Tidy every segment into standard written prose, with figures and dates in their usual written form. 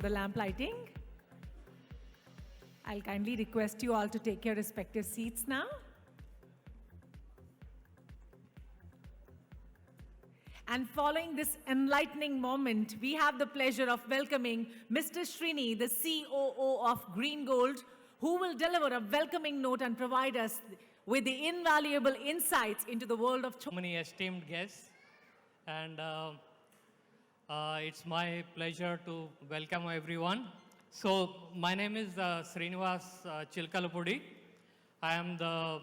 the lamp lighting. I'll kindly request you all to take your respective seats now. And following this enlightening moment, we have the pleasure of welcoming Mr. Srini, the COO of Green Gold, who will deliver a welcoming note and provide us with the invaluable insights into the world of So many esteemed guests, and it's my pleasure to welcome everyone. So my name is Srinivas Chilkalapudi. I am the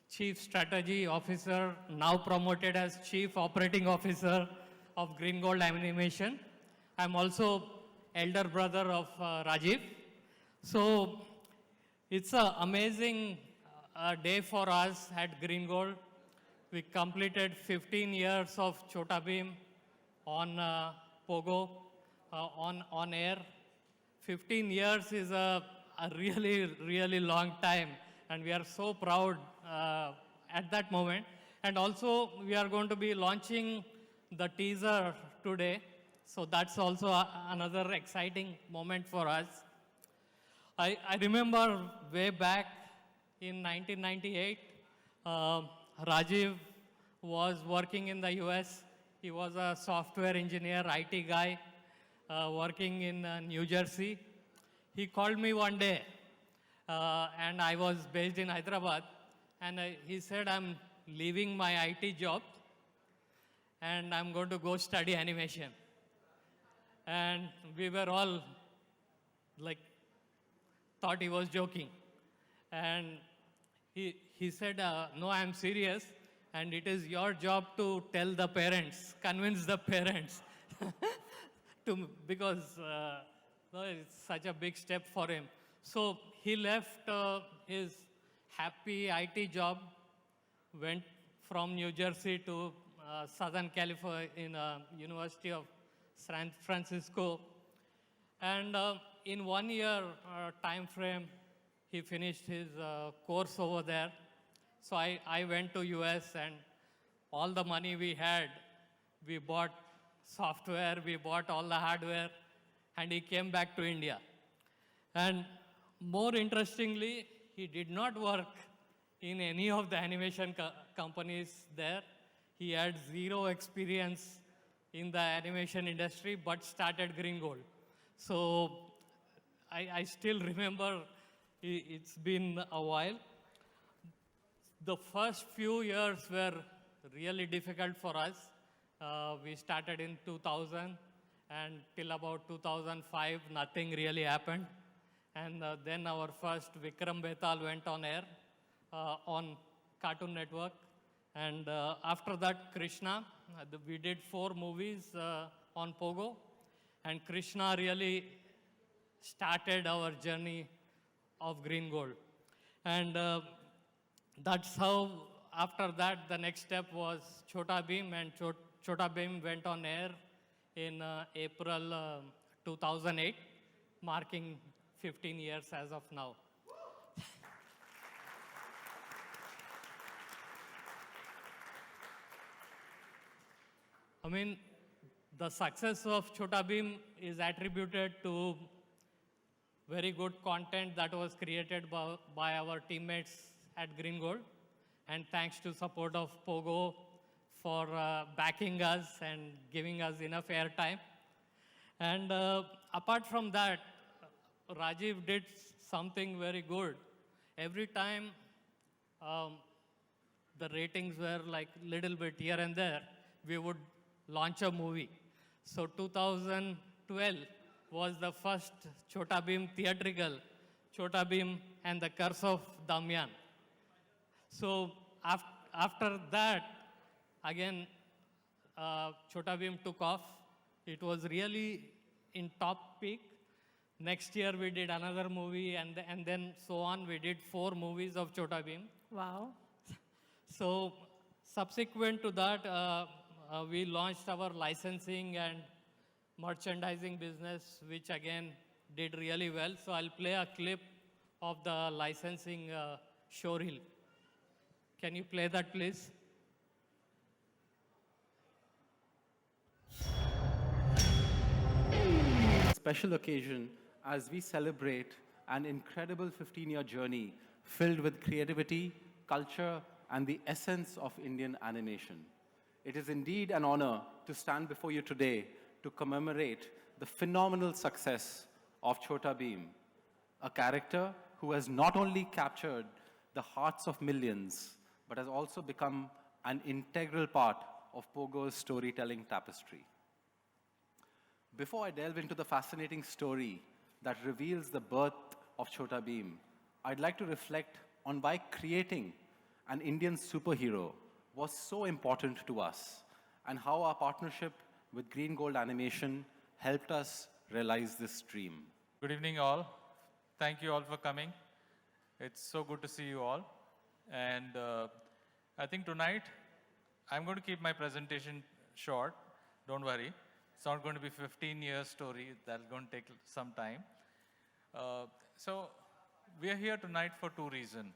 Chief Strategy Officer, now promoted as Chief Operating Officer of Green Gold Animation. I'm also elder brother of Rajiv. So it's an amazing day for us at Green Gold. We completed 15 years of Chhota Bheem on Pogo, on air. 15 years is a really long time, and we are so proud at that moment. And also, we are going to be launching the teaser today. So that's also another exciting moment for us. I remember way back in 1998, Rajiv was working in the US. He was a software engineer, IT guy, working in New Jersey. He called me one day, and I was based in Hyderabad. And he said, I'm leaving my IT job, and I'm going to go study animation. And we were all like, thought he was joking. And he said, no, I'm serious, and it is your job to tell the parents, convince the parents, because no, it's such a big step for him. So he left his happy IT job, went from New Jersey to Southern California in University of San Francisco. And in 1 year time frame, he finished his course over there. So I went to US, and all the money we had, we bought software, we bought all the hardware, and he came back to India. And more interestingly, he did not work in any of the animation companies there. He had zero experience in the animation industry, but started Green Gold. So I still remember, it's been a while. The first few years were really difficult for us. We started in 2000, and till about 2005, nothing really happened. And then our first Vikram Betal went on air on Cartoon Network. And after that, Krishna, we did 4 movies on Pogo. And Krishna really started our journey of Green Gold. And that's how, after that, the next step was Chhota Bheem, and Chhota Bheem went on air in April 2008, marking 15 years as of now. I mean, the success of Chhota Bheem is attributed to very good content that was created by our teammates at Green Gold, and thanks to support of Pogo for backing us and giving us enough airtime. And apart from that, Rajiv did something very good. Every time the ratings were like little bit here and there, we would launch a movie. So 2012 was the first Chhota Bheem theatrical, Chhota Bheem and the Curse of Damian. So after that, again, Chhota Bheem took off. It was really in top peak. Next year we did another movie, and then so on. We did 4 movies of Chhota Bheem. Wow. So subsequent to that, we launched our licensing and merchandising business, which again did really well. So I'll play a clip of the licensing showreel. Can you play that, please? special occasion as we celebrate an incredible 15-year journey filled with creativity, culture, and the essence of Indian animation. It is indeed an honor to stand before you today to commemorate the phenomenal success of Chhota Bheem, a character who has not only captured the hearts of millions, but has also become an integral part of Pogo's storytelling tapestry. Before I delve into the fascinating story that reveals the birth of Chhota Bheem, I'd like to reflect on why creating an Indian superhero was so important to us and how our partnership with Green Gold Animation helped us realize this dream. Good evening, all. Thank you all for coming. It's so good to see you all. And I think tonight, I'm going to keep my presentation short. Don't worry. It's not going to be 15-year story. That's going to take some time. So we are here tonight for two reasons.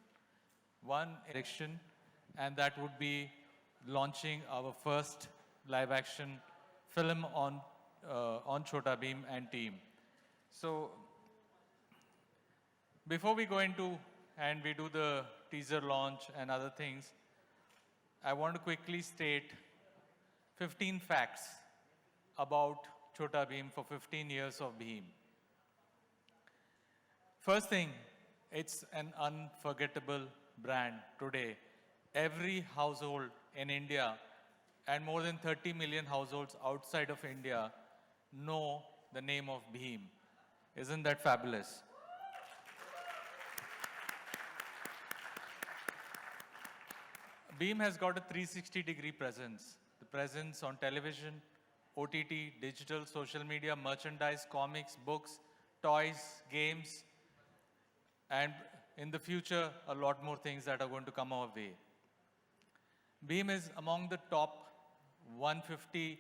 One, election, and that would be launching our first live-action film on Chhota Bheem and team. So before we go into and we do the teaser launch and other things, I want to quickly state 15 facts about Chhota Bheem for 15 years of Bheem. First thing, it's an unforgettable brand today. Every household in India and more than 30 million households outside of India know the name of Bheem. Isn't that fabulous? Bheem has got a 360-degree presence. The presence on television, OTT, digital, social media, merchandise, comics, books, toys, games, and in the future, a lot more things that are going to come our way. Bheem is among the top 150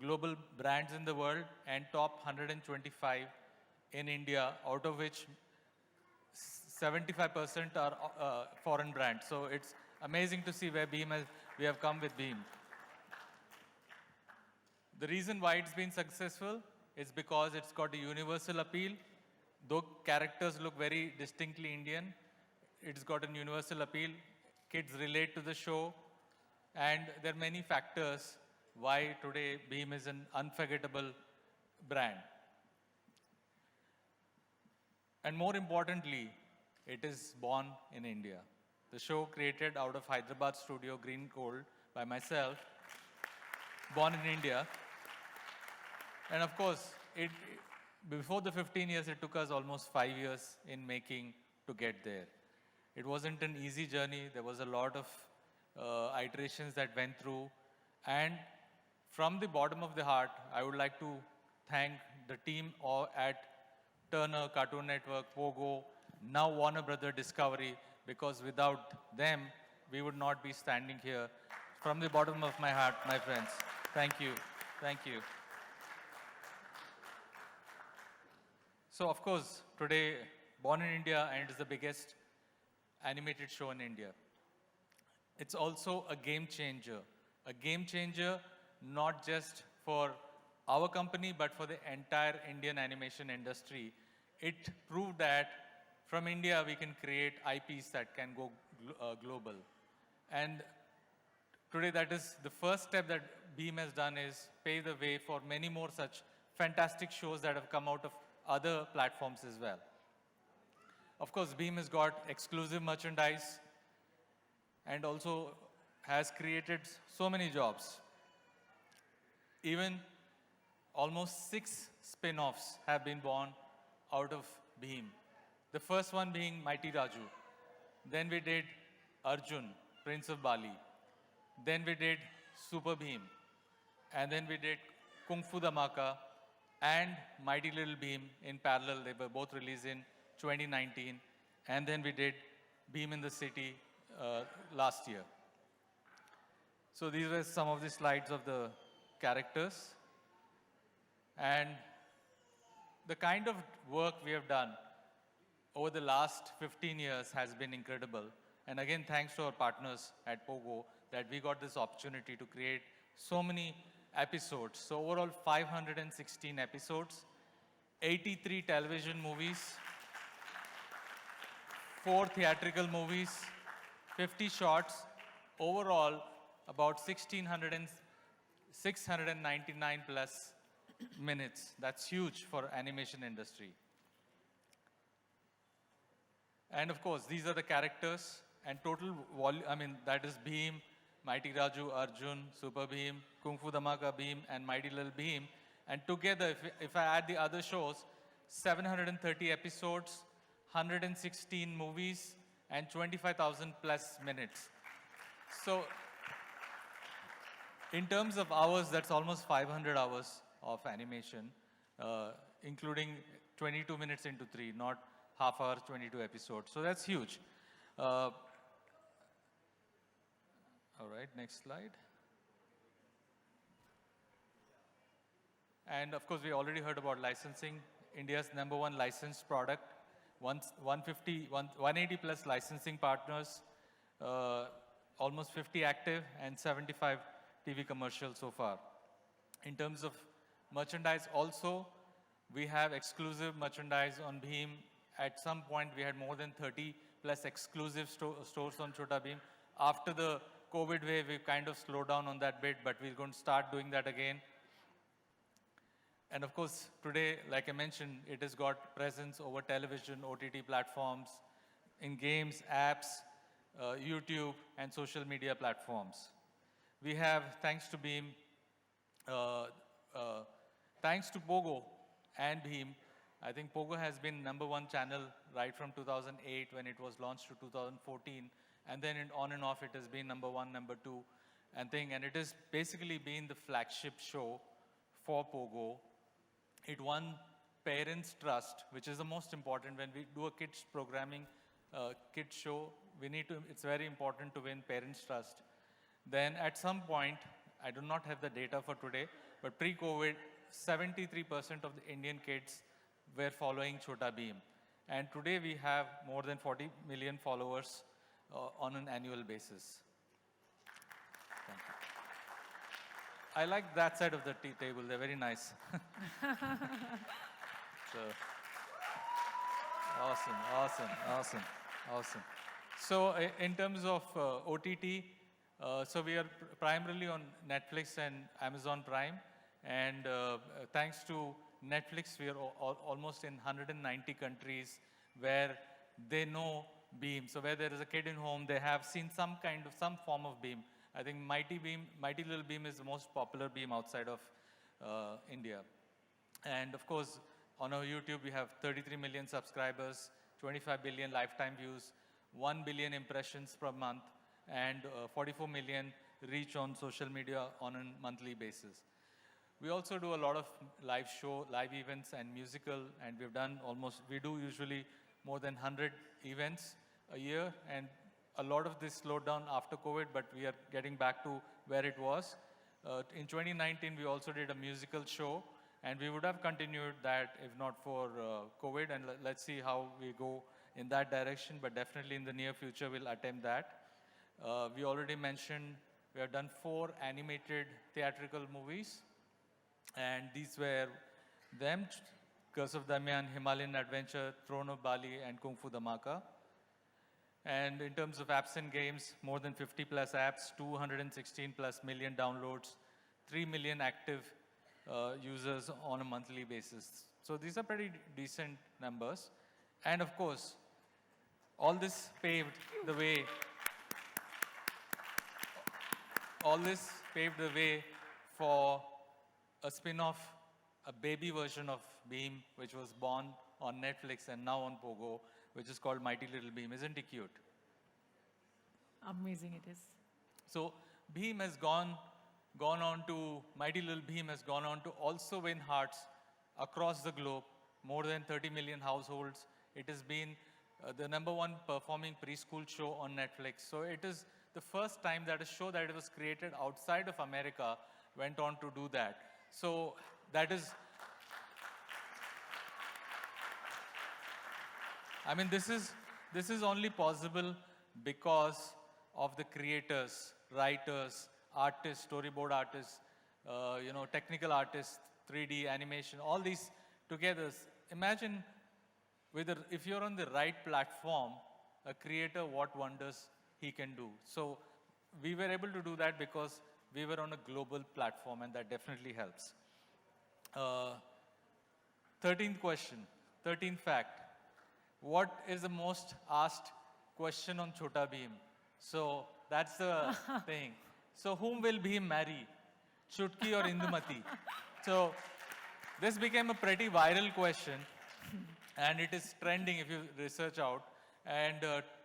global brands in the world and top 125 in India, out of which 75% are foreign brands. So it's amazing to see where we have come with Bheem. The reason why it's been successful is because it's got a universal appeal. Though characters look very distinctly Indian, it's got a universal appeal. Kids relate to the show. And there are many factors why today Bheem is an unforgettable brand. And more importantly, it is born in India. The show created out of Hyderabad studio Green Gold by myself, born in India. And of course, before the 15 years, it took us almost 5 years in making to get there. It wasn't an easy journey. There was a lot of iterations that went through. And from the bottom of the heart, I would like to thank the team at Turner, Cartoon Network, Pogo, now Warner Brother Discovery, because without them, we would not be standing here. From the bottom of my heart, my friends, thank you. Thank you. So, of course, today, born in India, and it is the biggest animated show in India. It's also a game changer. A game changer not just for our company, but for the entire Indian animation industry. It proved that from India, we can create IPs that can go global. And today, that is the first step that Bheem has done, is pave the way for many more such fantastic shows that have come out of other platforms as well. Of course, Bheem has got exclusive merchandise and also has created so many jobs. Even almost 6 spin-offs have been born out of Bheem. The first one being Mighty Raju. Then we did Arjun, Prince of Bali. Then we did Super Bheem. And then we did Kung Fu Dhamaka and Mighty Little Bheem in parallel. They were both released in 2019. And then we did Bheem in the City last year. So these were some of the slides of the characters. And the kind of work we have done over the last 15 years has been incredible. And again, thanks to our partners at Pogo that we got this opportunity to create so many episodes. So overall, 516 episodes. 83 television movies, 4 theatrical movies, 50 shorts, overall about 699 plus minutes. That's huge for animation industry. And of course, these are the characters and total volume, I mean, that is Bheem, Mighty Raju, Arjun, Super Bheem, Kung Fu Dhamaka Bheem, and Mighty Little Bheem. And together, if I add the other shows, 730 episodes, 116 movies, and 25,000 plus minutes. So, in terms of hours, that's almost 500 hours of animation, including 22 minutes into 3, not half hour, 22 episodes. So that's huge. All right, next slide. And of course, we already heard about licensing. India's #1 licensed product, 180 plus licensing partners, almost 50 active and 75 TV commercials so far. In terms of merchandise also, we have exclusive merchandise on Bheem. At some point, we had more than 30 plus exclusive stores on Chhota Bheem. After the COVID wave, we kind of slowed down on that bit, but we're going to start doing that again. And of course, today, like I mentioned, it has got presence over television, OTT platforms, in games, apps, YouTube, and social media platforms. We have, thanks to Bheem, thanks to Pogo and Bheem, I think Pogo has been #1 channel right from 2008 when it was launched to 2014. And then on and off, it has been #1, #2, and it has basically been the flagship show for Pogo. It won parents' trust, which is the most important. When we do a kids programming, kids show, it's very important to win parents' trust. Then at some point, I do not have the data for today, but pre-COVID, 73% of the Indian kids were following Chhota Bheem. And today we have more than 40 million followers on an annual basis. Thank you. I like that side of the table. They're very nice. So, awesome. So in terms of OTT, so we are primarily on Netflix and Amazon Prime. And thanks to Netflix, we are almost in 190 countries where they know Bheem. So where there is a kid in home, they have seen some form of Bheem. I think Mighty Little Bheem is the most popular Bheem outside of India. And of course, on our YouTube, we have 33 million subscribers, 25 billion lifetime views, 1 billion impressions per month, and 44 million reach on social media on a monthly basis. We also do a lot of live events and musical, and we do usually more than 100 events a year, and a lot of this slowed down after COVID, but we are getting back to where it was. In 2019, we also did a musical show, and we would have continued that if not for COVID, and let's see how we go in that direction, but definitely in the near future, we'll attempt that. We already mentioned we have done 4 animated theatrical movies, and these were them, Curse of Damayan, Himalayan Adventure, Throne of Bali, and Kung Fu Dhamaka. And in terms of apps and games, more than 50 plus apps, 216 plus million downloads, 3 million active users on a monthly basis. So these are pretty decent numbers. And of course, all this paved the way for a spin-off, a baby version of Bheem, which was born on Netflix and now on Pogo, which is called Mighty Little Bheem. Isn't it cute? Amazing it is. So Bheem has gone on to, Mighty Little Bheem has gone on to also win hearts across the globe, more than 30 million households. It has been the #1 performing preschool show on Netflix. So it is the first time that a show that was created outside of America went on to do that. So that is, I mean, this is only possible because of the creators, writers, artists, storyboard artists, technical artists, 3D animation, all these together. Imagine if you're on the right platform, a creator, what wonders he can do. So we were able to do that because we were on a global platform, and that definitely helps. 13th question, 13th fact. What is the most asked question on Chhota Bheem? So that's the thing. So whom will Bheem marry? Chutki or Indumati? So this became a pretty viral question, and it is trending if you research out. And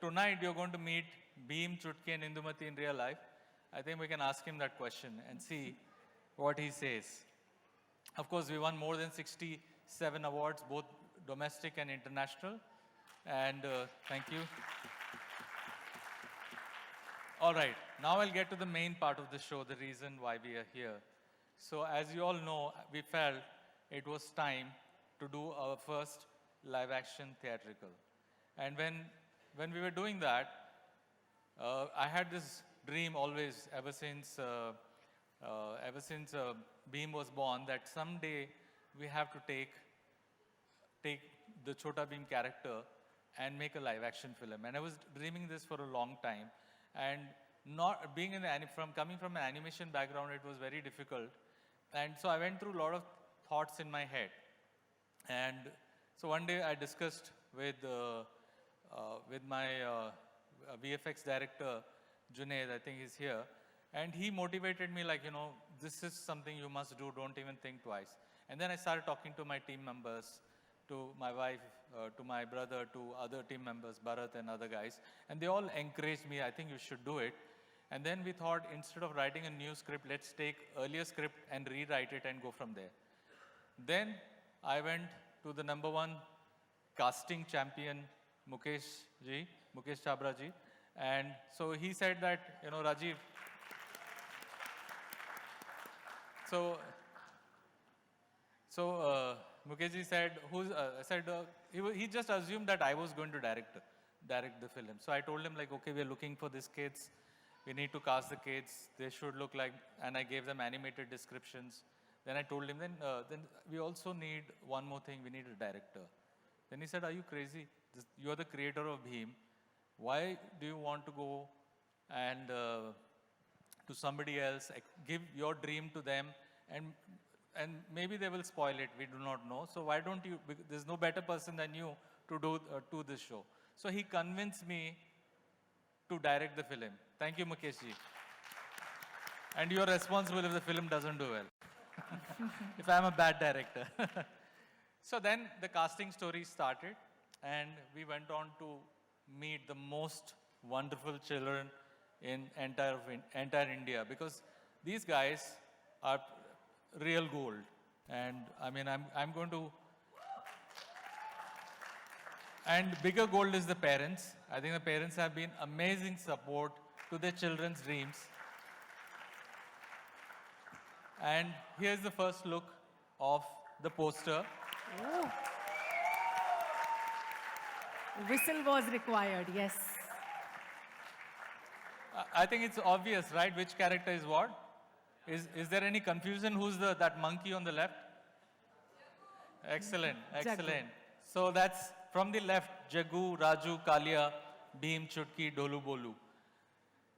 tonight you're going to meet Bheem, Chutki and Indumati in real life. I think we can ask him that question and see what he says. Of course, we won more than 67 awards, both domestic and international. And thank you. All right, now I'll get to the main part of the show, the reason why we are here. So as you all know, we felt it was time to do our first live action theatrical. And when we were doing that, I had this dream always, ever since Bheem was born, that someday we have to take the Chhota Bheem character and make a live action film. And I was dreaming this for a long time. And not being coming from an animation background, it was very difficult. And so I went through a lot of thoughts in my head. And so one day I discussed with my VFX director, Junaid, I think he's here. And he motivated me like, this is something you must do, don't even think twice. And then I started talking to my team members, to my wife, to my brother, to other team members, Bharat and other guys. And they all encouraged me, I think you should do it. And then we thought, instead of writing a new script, let's take earlier script and rewrite it and go from there. Then I went to the #1 casting champion, Mukesh Chabra ji. And so he said that, Rajiv, so Mukesh ji said, he just assumed that I was going to direct the film. So I told him like, okay, we're looking for these kids. We need to cast the kids. They should look like, and I gave them animated descriptions. Then I told him, then we also need one more thing. We need a director. Then he said, are you crazy? You're the creator of Bheem. Why do you want to go and to somebody else, give your dream to them, and maybe they will spoil it, we do not know. So why don't you, there's no better person than you to do this show. So he convinced me to direct the film. Thank you, Mukesh ji. And you're responsible if the film doesn't do well, if I'm a bad director. So then the casting story started, and we went on to meet the most wonderful children in entire India, because these guys are real gold. And I mean, I'm going to, and bigger gold is the parents. I think the parents have been amazing support to their children's dreams. And here's the first look of the poster. Oh. Whistle was required, yes. I think it's obvious, right? Which character is what? Is there any confusion? Who's that monkey on the left? Excellent, excellent. Jagu. So that's from the left, Jagu, Raju, Kalia, Bheem, Chutki, Dolu, Bolu.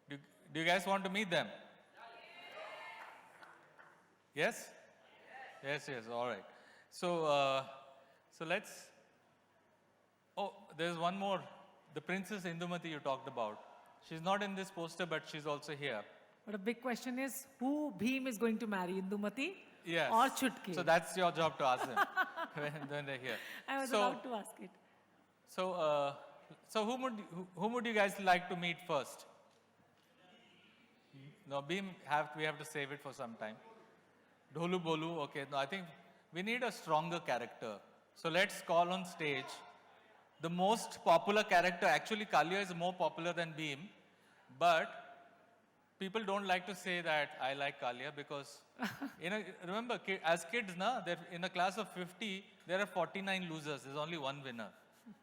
Do you guys want to meet them? Yes? Yes, all right. So, so let's, oh, there's one more. The Princess Indumati you talked about. She's not in this poster, but she's also here. But a big question is, who Bheem is going to marry, Indumati Yes. or Chutki? So that's your job to ask them when they're here. I was about to ask it. So, so whom would you guys like to meet first? No, Bheem, we have to save it for some time. Dholu Bolu, okay. No, I think we need a stronger character. So let's call on stage the most popular character. Actually, Kalia is more popular than Bheem, but people don't like to say that I like Kalia because, remember, as kids, in a class of 50, there are 49 losers. There's only one winner.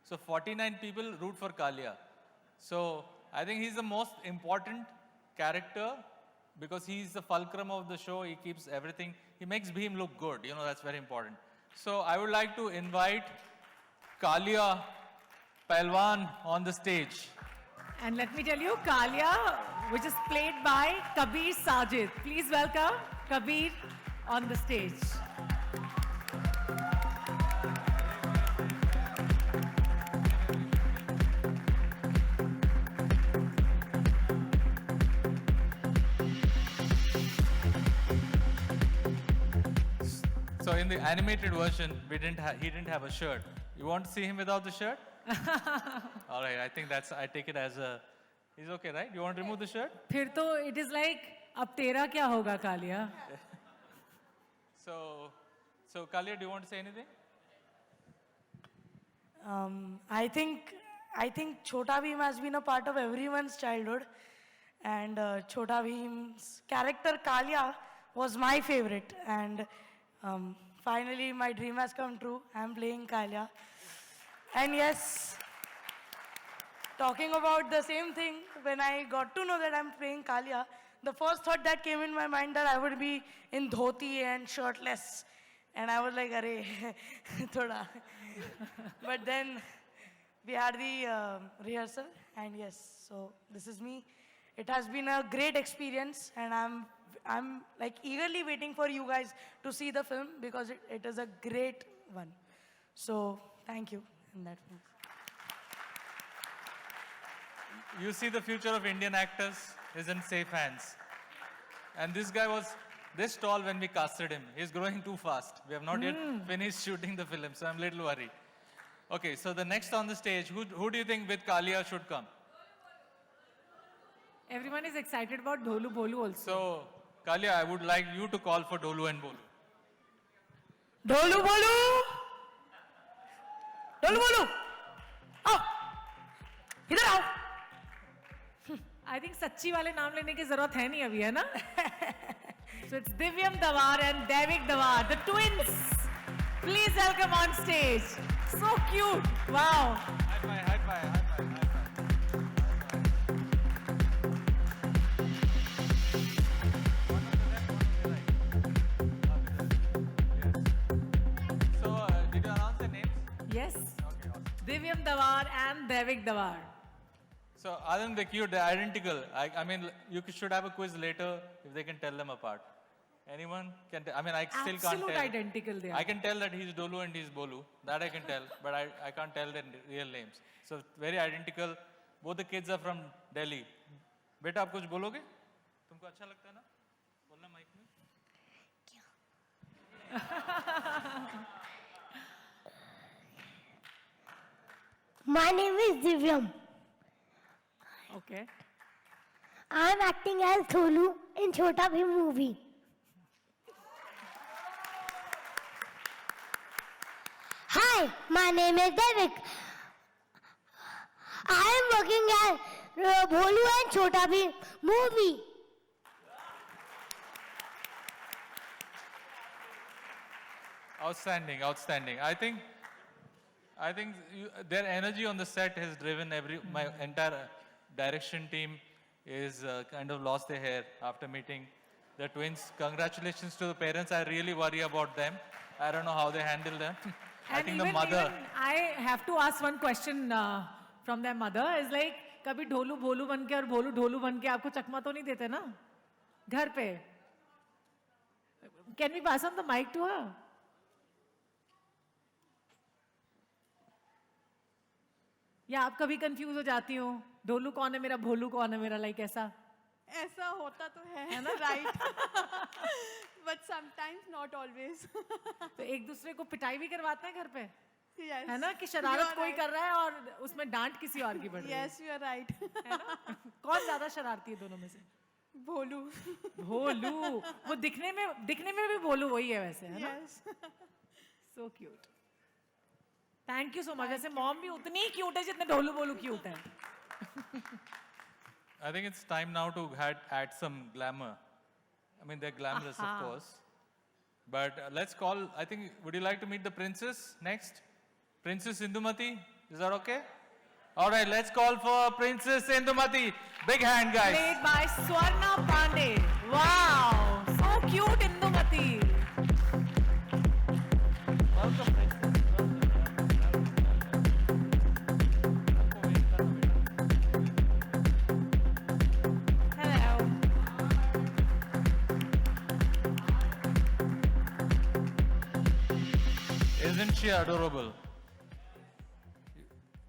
So 49 people root for Kalia. So I think he's the most important character because he's the fulcrum of the show. He keeps everything. He makes Bheem look good. That's very important. So I would like to invite Kalia Palwan on the stage. And let me tell you, Kalia, which is played by Kabir Sajid. Please welcome Kabir on the stage. So in the animated version, he didn't have a shirt. You want to see him without the shirt? All right, I think I take it as he's okay, right? You want to remove the shirt? फिर तो it is like, अब तेरा क्या होगा Kaliya? So Kalia, do you want to say anything? I think Chhota Bheem has been a part of everyone's childhood, and Chhota Bheem's character Kalia was my favorite, and finally my dream has come true. I'm playing Kalia, and yes, talking about the same thing, when I got to know that I'm playing Kalia, the first thought that came in my mind that I would be in dhoti and shirtless, and I was like, "Arey, thoda." But then we had the rehearsal, and yes, so this is me. It has been a great experience, and I'm like eagerly waiting for you guys to see the film because it is a great one. So thank you. And that means. You see, the future of Indian actors is in safe hands. And this guy was this tall when we casted him. He's growing too fast. We have not yet finished shooting the film, so I'm a little worried. Okay, so the next on the stage, who do you think with Kalia should come? Everyone is excited about Dholu Bolu also. So, Kalia, I would like you to call for Dolu and Bolu. Dholu Bolu! Dholu Bolu! आओ! इधर आओ! I think सच्ची वाले नाम लेने की जरूरत है नहीं अभी, है ना? So it's Divyam Dawar and Devik Dawar, the twins. Please welcome on stage. So cute. Wow. High five, high five, high five, high five. One on the left, one on the right. Yes. So, did you announce the names? Yes. Okay, awesome. Divyam Dawar and Devik Dawar. So, other than the cute, they're identical. I mean, you should have a quiz later if they can tell them apart. Anyone can I mean, I still can't tell. Absolute identical they are. I can tell that he's Dolu and he's Bolu. That I can tell, but I can't tell their real names. So, very identical. Both the kids are from Delhi. बेटा आप कुछ बोलोगे? तुमको अच्छा लगता है ना? बोलना माइक में. My name is Divyam. Okay. I am acting as Tholu in Chhota Bheem movie. Hi, my name is Devik. I am working as Bolu and Chhota Bheem movie. Outstanding, outstanding. I think their energy on the set has driven my entire direction team is kind of lost their hair after meeting the twins. Congratulations to the parents. I really worry about them. I don't know how they handle them. I think the mother. Even I have to ask one question from their mother. Is like, कभी ढोलू भोलू बन के और भोलू ढोलू बन के आपको चकमा तो नहीं देते ना घर पे? Can we pass on the mic to her? या आप कभी कंफ्यूज हो जाती हो ढोलू कौन है मेरा भोलू कौन है मेरा लाइक ऐसा ऐसा होता तो है ना right but sometimes not always तो एक दूसरे को पिटाई भी करवाते हैं घर पे yes है ना कि शरारत कोई कर रहा है और उसमें डांट किसी और की पड़ रही है yes you are right है ना कौन ज्यादा शरारती है दोनों में से भोलू भोलू वो दिखने में भी भोलू वही है वैसे है ना yes so cute thank you so much वैसे मॉम भी उतनी क्यूट है जितने ढोलू बोलू क्यूट है I think it's time now to add some glamour. I mean, they're glamorous, of course. But let's call, I think, would you like to meet the princess next? Princess Indumati, is that okay? All right, let's call for Princess Indumati. Big hand, guys. Played by Swarna Pandey. Wow, so cute Indumati. Welcome. Isn't she adorable?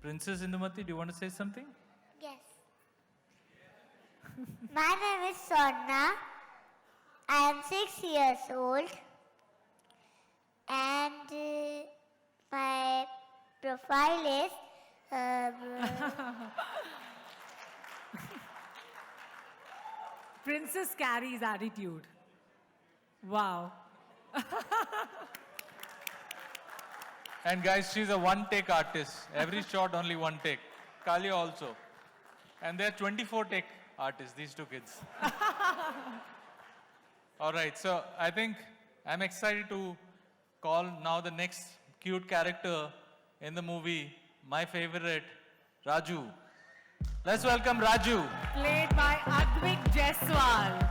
Princess Indumati, do you want to say something? Yes. My name is Swarna. I am 6 years old. And my profile is Princess carries attitude. Wow. And guys, she's a one-take artist. Every shot, only one take. Kalia also. And they're 24-take artists, these two kids. All right, so I think I'm excited to call now the next cute character in the movie, my favorite, Raju. Let's welcome Raju. Played by Advik Jaiswal.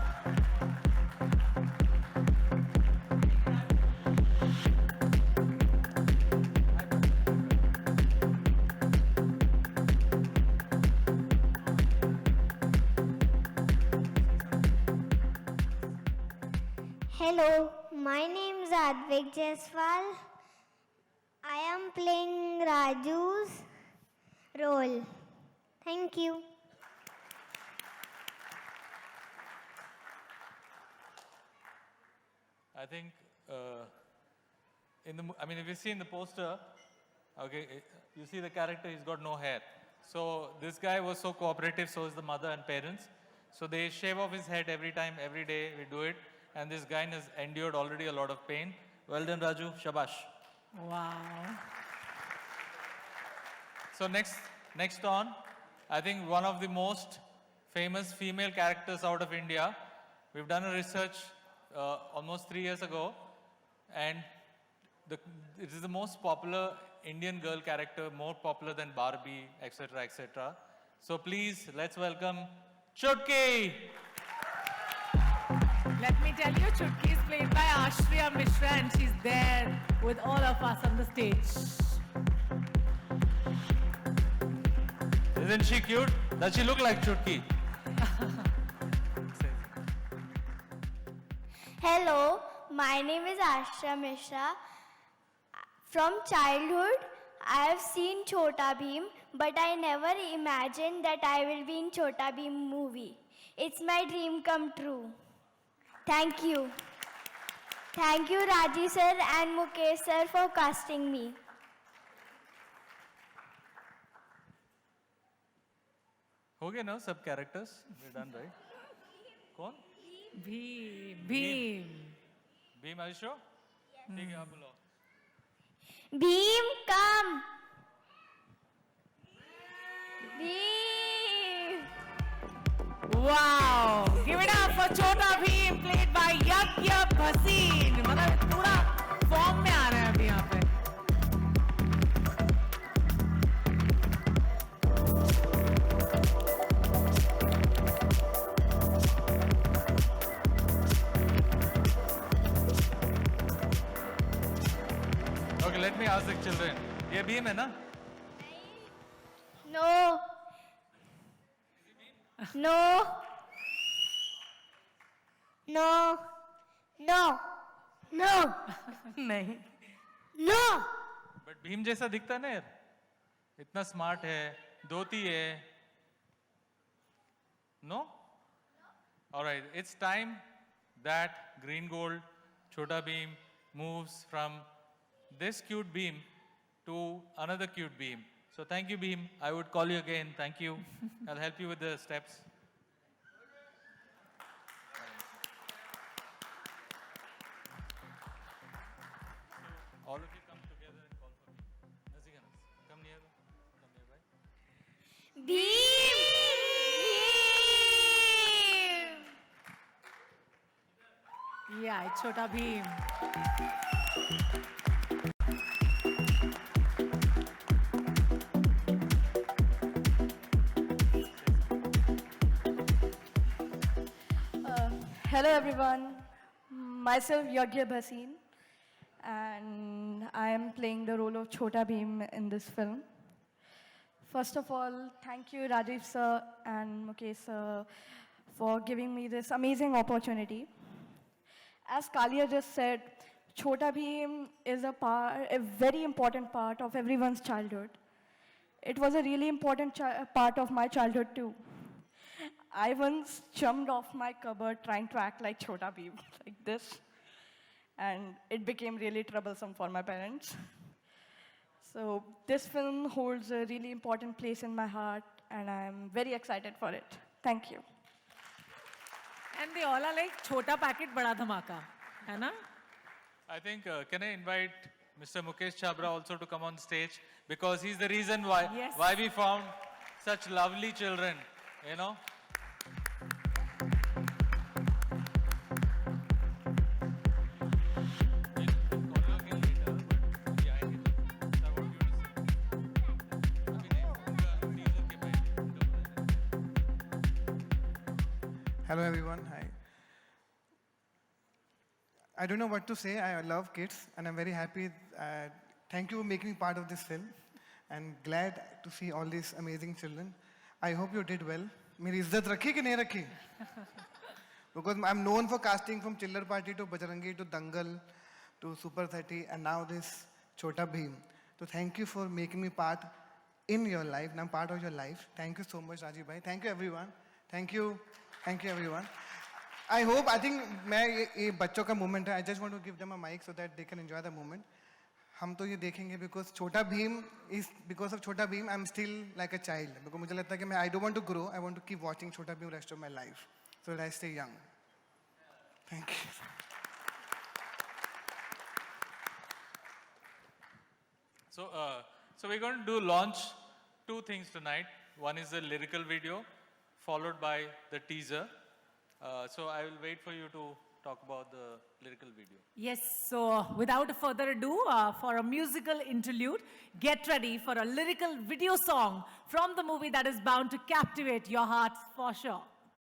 Hello, my name is Advik Jaiswal. I am playing Raju's role. Thank you. I think, if you see in the poster, okay, you see the character, he's got no hair. So this guy was so cooperative, so is the mother and parents. So they shave off his head every time, every day we do it. And this guy has endured already a lot of pain. Well done, Raju. Shabash. Wow. So next on, I think one of the most famous female characters out of India. We've done a research almost 3 years ago, and it is the most popular Indian girl character, more popular than Barbie, etc., etc. So please, let's welcome Chutki. Let me tell you, Chutki is played by Ashriya Mishra and she's there with all of us on the stage. Isn't she cute? Does she look like Chutki? Hello, my name is Ashra Mishra. From childhood, I have seen Chhota Bheem, but I never imagined that I will be in Chhota Bheem movie. It's my dream come true. Thank you. Thank you, Raji sir and Mukesh sir for casting me. हो गए ना सब characters? We're done, right? कौन? Bheem. Bheem. Bheem, are you sure? ठीक है, आप बोलो. Bheem, come. Bheem. Wow. Give it up for Chhota Bheem played by Yesdaida Bhasin. मतलब पूरा फॉर्म में आ रहा है अभी यहाँ पे. Okay, let me ask the children. ये Bheem है ना? No. No. No. No. No. नहीं. No. But Bheem जैसा दिखता है ना यार. इतना smart है, धोती है. No? All right, it's time that Green Gold Chhota Bheem moves from this cute Bheem to another cute Bheem. So thank you, Bheem. I would call you again. Thank you. I'll help you with the steps. All of you come together and call for Bheem. Nazika, come near. Come nearby. Bheem. Yeah, it's Chhota Bheem. Hello everyone, myself Yesdaida Bhasin, and I am playing the role of Chhota Bheem in this film. First of all, thank you Rajiv sir and Mukesh sir for giving me this amazing opportunity. As Kalia just said, Chhota Bheem is a very important part of everyone's childhood. It was a really important part of my childhood too. I once jumped off my cupboard trying to act like Chhota Bheem, like this. And it became really troublesome for my parents. So this film holds a really important place in my heart, and I'm very excited for it. Thank you. And they all are like chota packet bada dhamaka, hai na? I think, can I invite Mr. Mukesh Chabra also to come on stage? Because he's the reason why, Yes. why we found such lovely children, you know? Hello everyone, hi. I don't know what to say. I love kids and I'm very happy. Thank you for making me part of this film and glad to see all these amazing children. I hope you did well. मेरी इज्जत रखी कि नहीं रखी? Because I'm known for casting from Chiller Party to Bajrangi to Dangal to Super 30 and now this Chhota Bheem. So thank you for making me part in your life and I'm part of your life. Thank you so much Rajiv bhai. Thank you everyone. Thank you everyone. I think ये बच्चों का moment है. I just want to give them a mic so that they can enjoy the moment. हम तो ये देखेंगे because Chhota Bheem is because of Chhota Bheem I'm still like a child. Because मुझे लगता है कि मैं I don't want to grow. I want to keep watching Chhota Bheem rest of my life so that I stay young. Thank you. So we're going to do launch two things tonight. One is the lyrical video, followed by the teaser. So I will wait for you to talk about the lyrical video. Yes, so without further ado, for a musical interlude, get ready for a lyrical video song from the movie that is bound to captivate your hearts for sure.